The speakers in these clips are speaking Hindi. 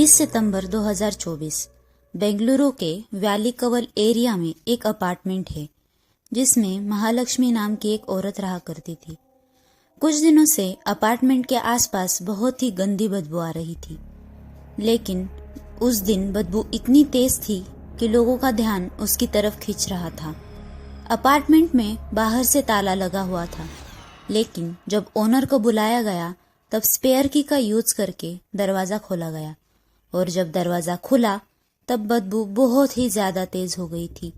20 सितंबर 2024 बेंगलुरु के वैली कवल एरिया में एक अपार्टमेंट है जिसमें महालक्ष्मी नाम की एक औरत रहा करती थी। कुछ दिनों से अपार्टमेंट के आसपास बहुत ही गंदी बदबू आ रही थी, लेकिन उस दिन बदबू इतनी तेज थी कि लोगों का ध्यान उसकी तरफ खींच रहा था। अपार्टमेंट में बाहर से ताला लगा हुआ था, लेकिन जब ओनर को बुलाया गया तब स्पेयर की का यूज करके दरवाजा खोला गया और जब दरवाजा खुला तब बदबू बहुत ही ज्यादा तेज हो गई थी।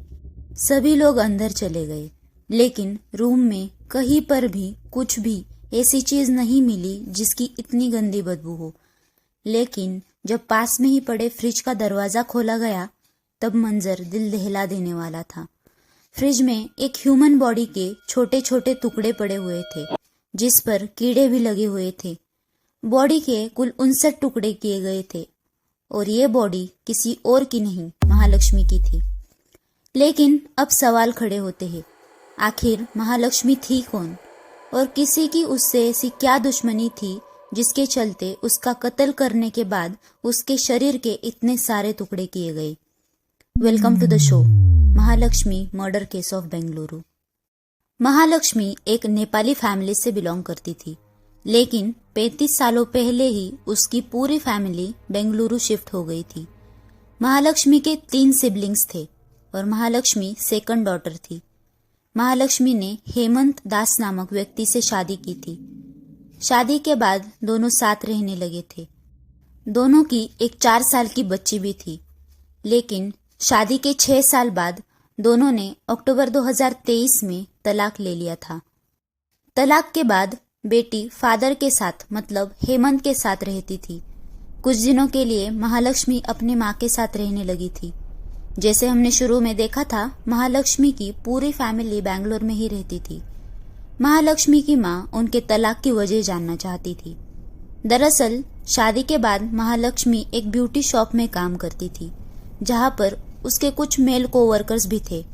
सभी लोग अंदर चले गए, लेकिन रूम में कहीं पर भी कुछ भी ऐसी चीज नहीं मिली जिसकी इतनी गंदी बदबू हो। लेकिन जब पास में ही पड़े फ्रिज का दरवाजा खोला गया तब मंजर दिल दहला देने वाला था। फ्रिज में एक ह्यूमन बॉडी के छोटे छोटे टुकड़े पड़े हुए थे जिस पर कीड़े भी लगे हुए थे। बॉडी के कुल 59 टुकड़े किए गए थे और ये बॉडी किसी और की नहीं, महालक्ष्मी की थी। लेकिन अब सवाल खड़े होते हैं, आखिर महालक्ष्मी थी कौन और किसी की उससे ऐसी क्या दुश्मनी थी जिसके चलते उसका कत्ल करने के बाद उसके शरीर के इतने सारे टुकड़े किए गए। Welcome to the show Mahalakshmi murder case of Bengaluru. Mahalakshmi एक नेपाली फैमिली से बिलोंग करती थी, लेकिन 35 सालों पहले ही उसकी पूरी फैमिली बेंगलुरु शिफ्ट हो गई थी। महालक्ष्मी के 3 सिबलिंग्स थे और महालक्ष्मी सेकंड डॉटर थी। महालक्ष्मी ने हेमंत दास नामक व्यक्ति से शादी की थी। शादी के बाद दोनों साथ रहने लगे थे। दोनों की एक 4 साल की बच्ची भी थी, लेकिन शादी के 6 साल बाद दोनों ने अक्टूबर 2023 में तलाक ले लिया था। तलाक के बाद बेटी फादर के साथ मतलब हेमंत के साथ रहती थी। कुछ दिनों के लिए महालक्ष्मी अपनी माँ के साथ रहने लगी थी। जैसे हमने शुरू में देखा था, महालक्ष्मी की पूरी फैमिली बैंगलोर में ही रहती थी। महालक्ष्मी की माँ उनके तलाक की वजह जानना चाहती थी। दरअसल शादी के बाद महालक्ष्मी एक ब्यूटी शॉप में काम करती थी, जहाँ पर उसके कुछ मेल कोवर्कर्स भी थे।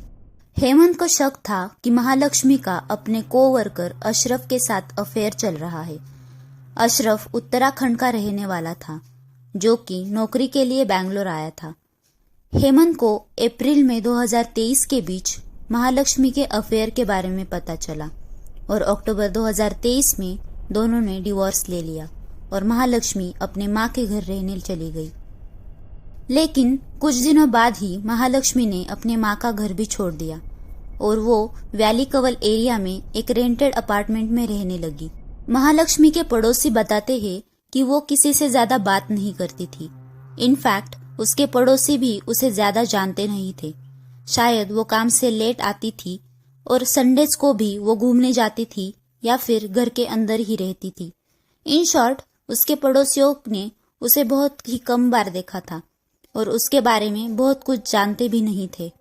हेमंत को शक था कि महालक्ष्मी का अपने कोवर्कर अशरफ के साथ अफेयर चल रहा है। अशरफ उत्तराखंड का रहने वाला था, जो कि नौकरी के लिए बैंगलोर आया था। हेमंत को अप्रैल में 2023 के बीच महालक्ष्मी के अफेयर के बारे में पता चला और अक्टूबर 2023 में दोनों ने डिवोर्स ले लिया और महालक्ष्मी अपने माँ के घर रहने चली गई। लेकिन कुछ दिनों बाद ही महालक्ष्मी ने अपने माँ का घर भी छोड़ दिया और वो वैली कवल एरिया में एक रेंटेड अपार्टमेंट में रहने लगी। महालक्ष्मी के पड़ोसी बताते हैं कि वो किसी से ज्यादा बात नहीं करती थी। इनफैक्ट उसके पड़ोसी भी उसे ज्यादा जानते नहीं थे। शायद वो काम से लेट आती थी और संडेज को भी वो घूमने जाती थी या फिर घर के अंदर ही रहती थी। इन शॉर्ट, उसके पड़ोसियों ने उसे बहुत ही कम बार देखा था और उसके बारे में बहुत कुछ जानते भी नहीं थे।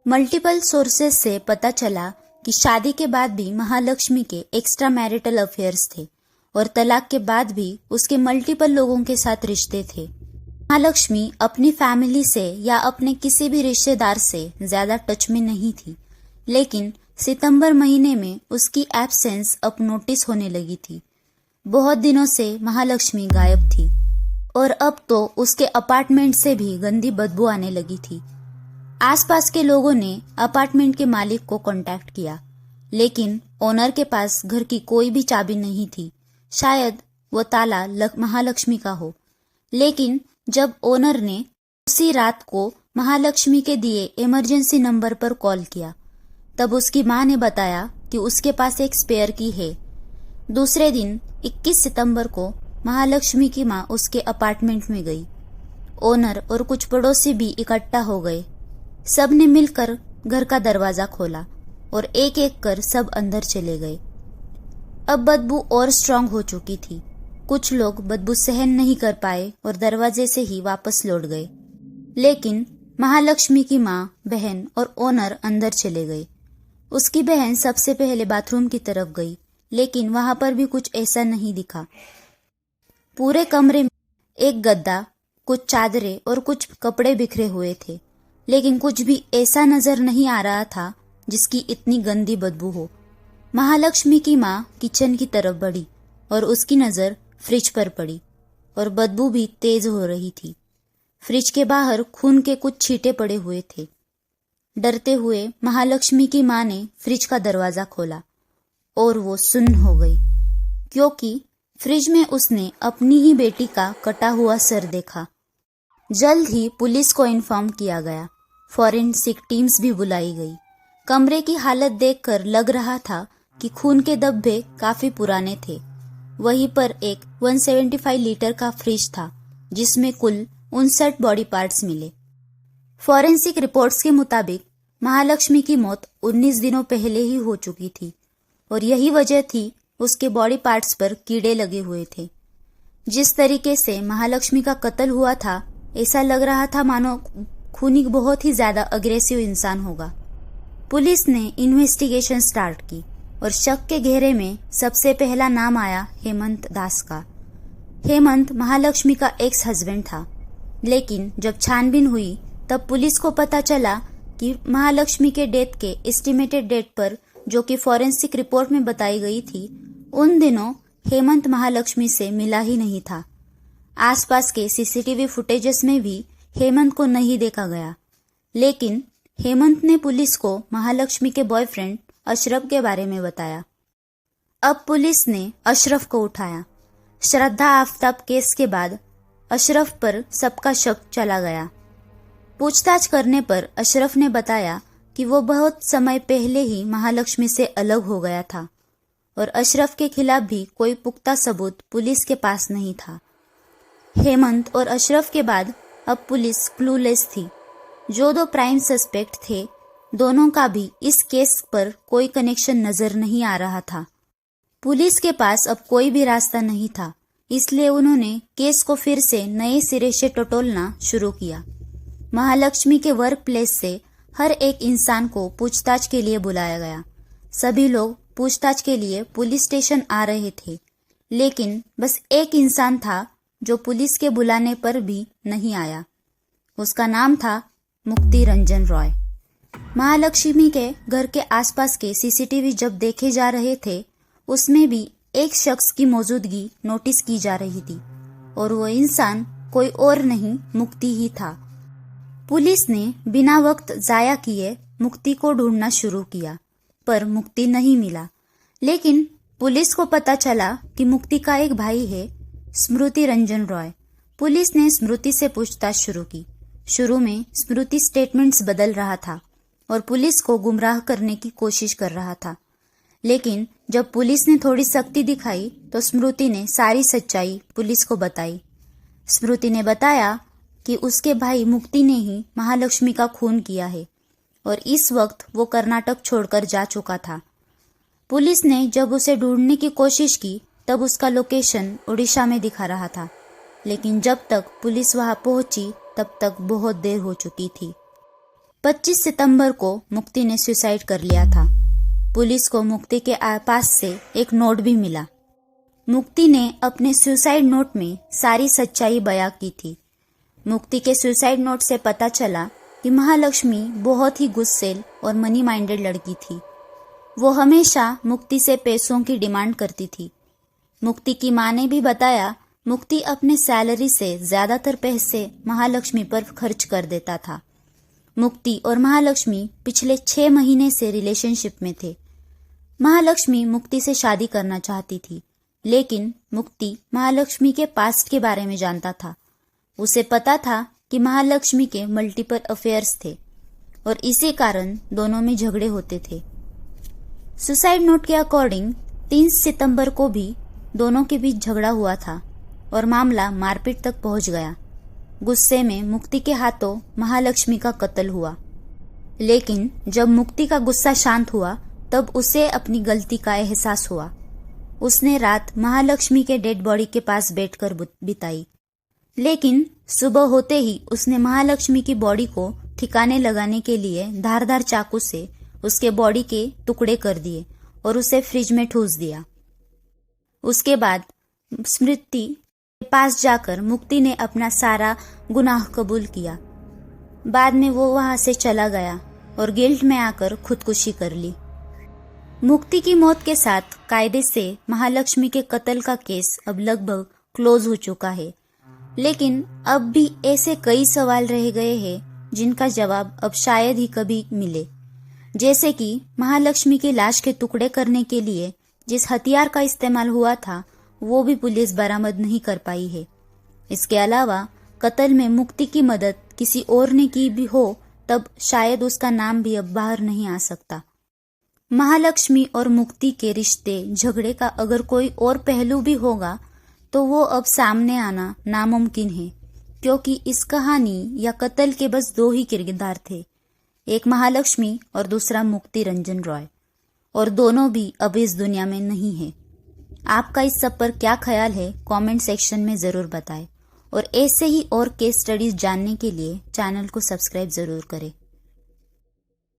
मल्टीपल सोर्सेस से पता चला कि शादी के बाद भी महालक्ष्मी के एक्स्ट्रा मैरिटल अफेयर्स थे और तलाक के बाद भी उसके मल्टीपल लोगों के साथ रिश्ते थे। महालक्ष्मी अपनी फैमिली से या अपने किसी भी रिश्तेदार से ज्यादा टच में नहीं थी, लेकिन सितंबर महीने में उसकी एब्सेंस अब नोटिस होने लगी थी। बहुत दिनों से महालक्ष्मी गायब थी और अब तो उसके अपार्टमेंट से भी गंदी बदबू आने लगी थी। आसपास के लोगों ने अपार्टमेंट के मालिक को कांटेक्ट किया, लेकिन ओनर के पास घर की कोई भी चाबी नहीं थी। शायद वो ताला महालक्ष्मी का हो। लेकिन जब ओनर ने उसी रात को महालक्ष्मी के दिए इमरजेंसी नंबर पर कॉल किया, तब उसकी माँ ने बताया कि उसके पास एक स्पेयर की है। दूसरे दिन 21 सितंबर को महालक्ष्मी की माँ उसके अपार्टमेंट में गई। ओनर और कुछ पड़ोसी भी इकट्ठा हो गए। सब ने मिलकर घर का दरवाजा खोला और एक एक कर सब अंदर चले गए। अब बदबू और स्ट्रांग हो चुकी थी। कुछ लोग बदबू सहन नहीं कर पाए और दरवाजे से ही वापस लौट गए, लेकिन महालक्ष्मी की माँ, बहन और ओनर अंदर चले गए। उसकी बहन सबसे पहले बाथरूम की तरफ गई, लेकिन वहां पर भी कुछ ऐसा नहीं दिखा। पूरे कमरे में एक गद्दा, कुछ चादरें और कुछ कपड़े बिखरे हुए थे, लेकिन कुछ भी ऐसा नजर नहीं आ रहा था जिसकी इतनी गंदी बदबू हो। महालक्ष्मी की माँ किचन की तरफ बढ़ी और उसकी नजर फ्रिज पर पड़ी और बदबू भी तेज हो रही थी। फ्रिज के बाहर खून के कुछ छींटे पड़े हुए थे। डरते हुए महालक्ष्मी की मां ने फ्रिज का दरवाजा खोला और वो सुन्न हो गई, क्योंकि फ्रिज में उसने अपनी ही बेटी का कटा हुआ सर देखा। जल्द ही पुलिस को इन्फॉर्म किया गया। फॉरेंसिक टीम्स भी बुलाई गई। कमरे की हालत देखकर लग रहा था कि खून के धब्बे काफी पुराने थे। वहीं पर एक 175 लीटर का फ्रिज था जिसमें कुल 59 बॉडी पार्ट्स मिले। फॉरेंसिक रिपोर्ट्स के मुताबिक महालक्ष्मी की मौत 19 दिनों पहले ही हो चुकी थी और यही वजह थी उसके बॉडी पार्ट्स पर कीड़े लगे हुए थे। जिस तरीके से महालक्ष्मी का कत्ल हुआ था, ऐसा लग रहा था मानो खूनी बहुत ही ज्यादा अग्रेसिव इंसान होगा। पुलिस ने इन्वेस्टिगेशन स्टार्ट की और शक के घेरे में सबसे पहला नाम आया हेमंत दास का। हेमंत महालक्ष्मी का एक्स हस्बैंड था, लेकिन जब छानबीन हुई तब पुलिस को पता चला कि महालक्ष्मी के डेथ के एस्टिमेटेड डेट पर, जो कि फॉरेंसिक रिपोर्ट में बताई गई थी, उन दिनों हेमंत महालक्ष्मी से मिला ही नहीं था। आसपास के सीसीटीवी फुटेजेस में भी हेमंत को नहीं देखा गया, लेकिन हेमंत ने पुलिस को महालक्ष्मी के बॉयफ्रेंड अशरफ के बारे में बताया। अब पुलिस ने अशरफ को उठाया। श्रद्धा आफताब केस के बाद अशरफ पर सबका शक चला गया। पूछताछ करने पर अशरफ ने बताया कि वो बहुत समय पहले ही महालक्ष्मी से अलग हो गया था और अशरफ के खिलाफ भी कोई पुख्ता सबूत पुलिस के पास नहीं था। हेमंत और अशरफ के बाद अब पुलिस क्लूलेस थी। जो दो प्राइम सस्पेक्ट थे, दोनों का भी इस केस पर कोई कनेक्शन नजर नहीं आ रहा था। पुलिस के पास अब कोई भी रास्ता नहीं था, इसलिए उन्होंने केस को फिर से नए सिरे से टटोलना शुरू किया। महालक्ष्मी के वर्क प्लेस से हर एक इंसान को पूछताछ के लिए बुलाया गया। सभी लोग पूछताछ के लिए पुलिस स्टेशन आ रहे थे, लेकिन बस एक इंसान था जो पुलिस के बुलाने पर भी नहीं आया। उसका नाम था मुक्ति रंजन रॉय। महालक्ष्मी के घर के आसपास के सीसीटीवी जब देखे जा रहे थे, उसमें भी एक शख्स की मौजूदगी नोटिस की जा रही थी और वो इंसान कोई और नहीं, मुक्ति ही था। पुलिस ने बिना वक्त जाया किए मुक्ति को ढूंढना शुरू किया, पर मुक्ति नहीं मिला। लेकिन पुलिस को पता चला कि मुक्ति का एक भाई है, स्मृति रंजन रॉय। पुलिस ने स्मृति से पूछताछ शुरू की। शुरू में स्मृति स्टेटमेंट्स बदल रहा था और पुलिस को गुमराह करने की कोशिश कर रहा था, लेकिन जब पुलिस ने थोड़ी सख्ती दिखाई तो स्मृति ने सारी सच्चाई पुलिस को बताई। स्मृति ने बताया कि उसके भाई मुक्ति ने ही महालक्ष्मी का खून किया है और इस वक्त वो कर्नाटक छोड़कर जा चुका था। पुलिस ने जब उसे ढूंढने की कोशिश की तब उसका लोकेशन उड़ीसा में दिखा रहा था, लेकिन जब तक पुलिस वहां पहुंची तब तक बहुत देर हो चुकी थी। 25 सितंबर को मुक्ति ने सुसाइड कर लिया था। पुलिस को मुक्ति के पास से एक नोट भी मिला। मुक्ति ने अपने सुसाइड नोट में सारी सच्चाई बयां की थी। मुक्ति के सुसाइड नोट से पता चला कि महालक्ष्मी बहुत ही गुस्सेल और मनी माइंडेड लड़की थी। वो हमेशा मुक्ति से पैसों की डिमांड करती थी। मुक्ति की मां ने भी बताया, मुक्ति अपने सैलरी से ज्यादातर पैसे महालक्ष्मी पर खर्च कर देता था। मुक्ति और महालक्ष्मी पिछले 6 महीने से रिलेशनशिप में थे। महालक्ष्मी मुक्ति से शादी करना चाहती थी, लेकिन मुक्ति महालक्ष्मी के पास्ट के बारे में जानता था। उसे पता था कि महालक्ष्मी के मल्टीपल अफेयर्स थे और इसी कारण दोनों में झगड़े होते थे। सुसाइड नोट के अकॉर्डिंग 3 सितंबर को भी दोनों के बीच झगड़ा हुआ था और मामला मारपीट तक पहुंच गया। गुस्से में मुक्ति के हाथों महालक्ष्मी का कत्ल हुआ, लेकिन जब मुक्ति का गुस्सा शांत हुआ तब उसे अपनी गलती का एहसास हुआ। उसने रात महालक्ष्मी के डेड बॉडी के पास बैठकर बिताई, लेकिन सुबह होते ही उसने महालक्ष्मी की बॉडी को ठिकाने लगाने के लिए धारदार चाकू से उसके बॉडी के टुकड़े कर दिए और उसे फ्रिज में ठूस दिया। उसके बाद स्मृति के पास जाकर मुक्ति ने अपना सारा गुनाह कबूल किया। बाद में वो वहां से चला गया और गिल्ट में आकर खुदकुशी कर ली। मुक्ति की मौत के साथ कायदे से महालक्ष्मी के कत्ल का केस अब लगभग क्लोज हो चुका है, लेकिन अब भी ऐसे कई सवाल रह गए हैं जिनका जवाब अब शायद ही कभी मिले। जैसे कि महालक्ष्मी की लाश के टुकड़े करने के लिए जिस हथियार का इस्तेमाल हुआ था वो भी पुलिस बरामद नहीं कर पाई है। इसके अलावा कत्ल में मुक्ति की मदद किसी और ने की भी हो तब शायद उसका नाम भी अब बाहर नहीं आ सकता। महालक्ष्मी और मुक्ति के रिश्ते झगड़े का अगर कोई और पहलू भी होगा तो वो अब सामने आना नामुमकिन है, क्योंकि इस कहानी या कत्ल के बस दो ही किरदार थे, एक महालक्ष्मी और दूसरा मुक्ति रंजन रॉय, और दोनों भी अब इस दुनिया में नहीं है। आपका इस सब पर क्या ख्याल है कमेंट सेक्शन में जरूर बताएं और ऐसे ही और केस स्टडीज जानने के लिए चैनल को सब्सक्राइब जरूर करें।